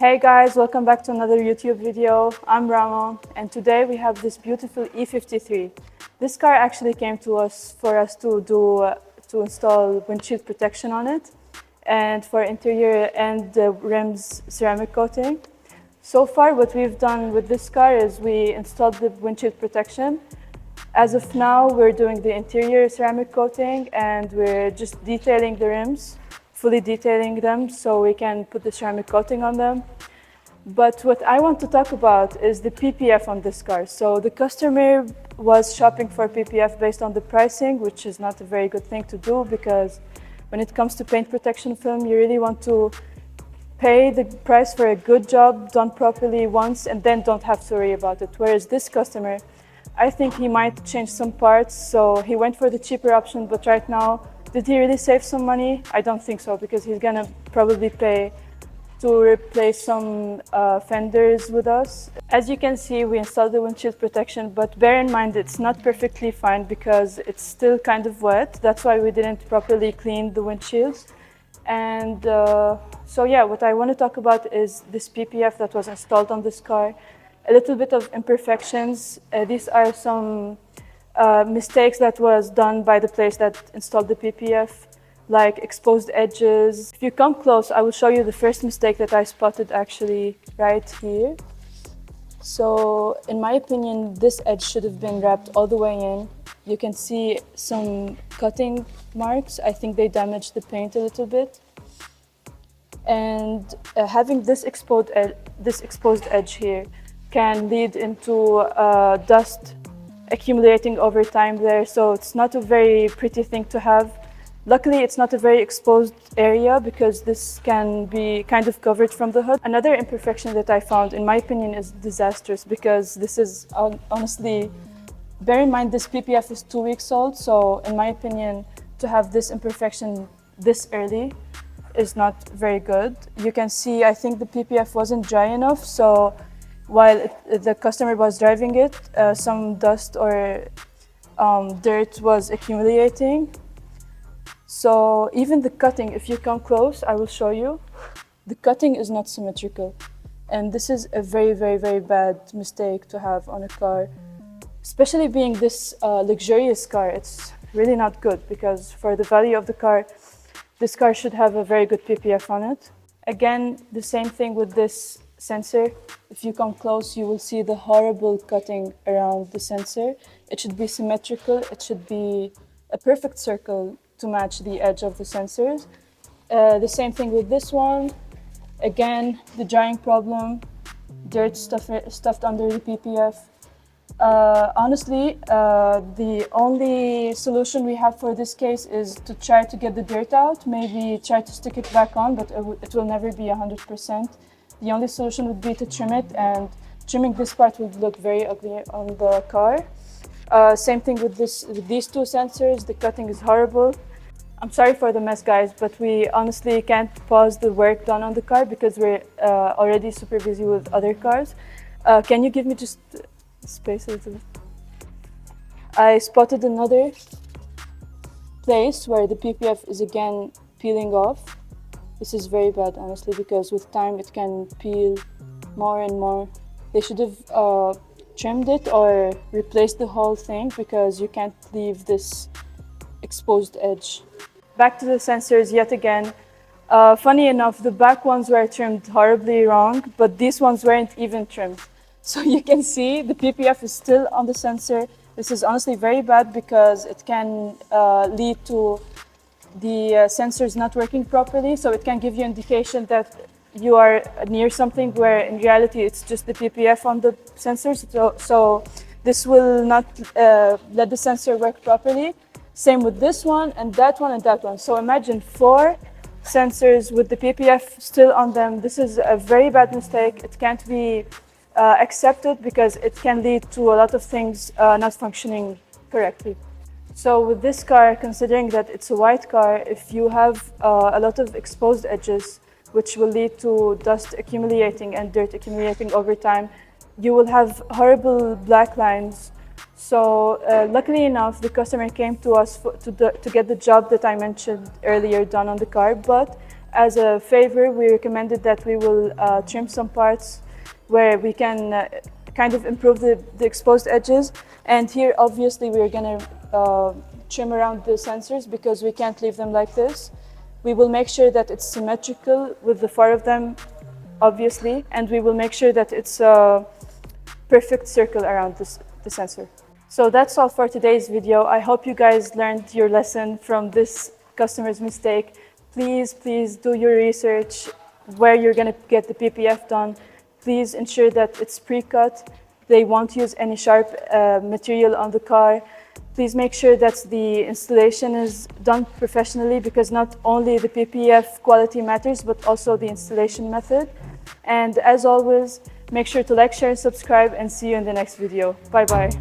Hey guys, welcome back to another YouTube video. I'm Rama, and today we have this beautiful E53. This car actually came to us for us to install windshield protection on it, and for interior and the rims ceramic coating. So far, what we've done with this car is we installed the windshield protection. As of now, we're doing the interior ceramic coating, and we're just detailing the rims, fully detailing them so we can put the ceramic coating on them. But what I want to talk about is the PPF on this car. So the customer was shopping for PPF based on the pricing, which is not a very good thing to do, because when it comes to paint protection film, you really want to pay the price for a good job done properly once and then don't have to worry about it. Whereas this customer, I think he might change some parts, so he went for the cheaper option. But right now, did he really save some money? I don't think so, because he's gonna probably pay to replace some fenders with us. As you can see, we installed the windshield protection, but bear in mind it's not perfectly fine because it's still kind of wet. That's why we didn't properly clean the windshields. And so yeah, what I want to talk about is this PPF that was installed on this car. A little bit of imperfections. These are some mistakes that was done by the place that installed the PPF, like exposed edges. If you come close, I will show you the first mistake that I spotted actually right here. So in my opinion, this edge should have been wrapped all the way in. You can see some cutting marks. I think they damaged the paint a little bit. And having this exposed edge here can lead into dust accumulating over time there. So it's not a very pretty thing to have. Luckily, it's not a very exposed area because this can be kind of covered from the hood. Another imperfection that I found, in my opinion, is disastrous, because this is honestly, bear in mind this PPF is 2 weeks old. So in my opinion, to have this imperfection this early is not very good. You can see, I think the PPF wasn't dry enough. So while the customer was driving it, some dust or dirt was accumulating. So even the cutting, if you come close, I will show you, the cutting is not symmetrical. And this is a very, very, very bad mistake to have on a car. Especially being this luxurious car, it's really not good, because for the value of the car, this car should have a very good PPF on it. Again, the same thing with this sensor. If you come close, you will see the horrible cutting around the sensor. It should be symmetrical. It should be a perfect circle to match the edge of the sensors. The same thing with this one. Again, the drying problem, dirt stuffed under the PPF. Honestly, the only solution we have for this case is to try to get the dirt out, maybe try to stick it back on, but it will never be 100%. The only solution would be to trim it, and trimming this part would look very ugly on the car. Same thing with these two sensors. The cutting is horrible. I'm sorry for the mess, guys, but we honestly can't pause the work done on the car because we're already super busy with other cars. Can you give me just space a little bit? I spotted another place where the PPF is again peeling off. This is very bad, honestly, because with time it can peel more and more. They should have trimmed it or replaced the whole thing, because you can't leave this exposed edge. Back to the sensors yet again. Funny enough, the back ones were trimmed horribly wrong, but these ones weren't even trimmed. So you can see the PPF is still on the sensor. This is honestly very bad, because it can lead to the sensors not working properly. So it can give you indication that you are near something where in reality it's just the PPF on the sensors. So this will not let the sensor work properly. Same with this one and that one and that one. So imagine 4 sensors with the PPF still on them. This is a very bad mistake. It can't be accepted, because it can lead to a lot of things not functioning correctly. So with this car, considering that it's a white car, if you have a lot of exposed edges, which will lead to dust accumulating and dirt accumulating over time, you will have horrible black lines. So luckily enough, the customer came to us to get the job that I mentioned earlier done on the car. But as a favor, we recommended that we will trim some parts where we can kind of improve the exposed edges. And here, obviously, we're gonna trim around the sensors because we can't leave them like this. We will make sure that it's symmetrical with the four of them, obviously, and we will make sure that it's a perfect circle around the sensor. So that's all for today's video. I hope you guys learned your lesson from this customer's mistake. Please do your research where you're gonna get the PPF done. Please ensure that it's pre-cut. They won't use any sharp material on the car. Please make sure that the installation is done professionally, because not only the PPF quality matters, but also the installation method. And as always, make sure to like, share, and subscribe, and see you in the next video. Bye-bye.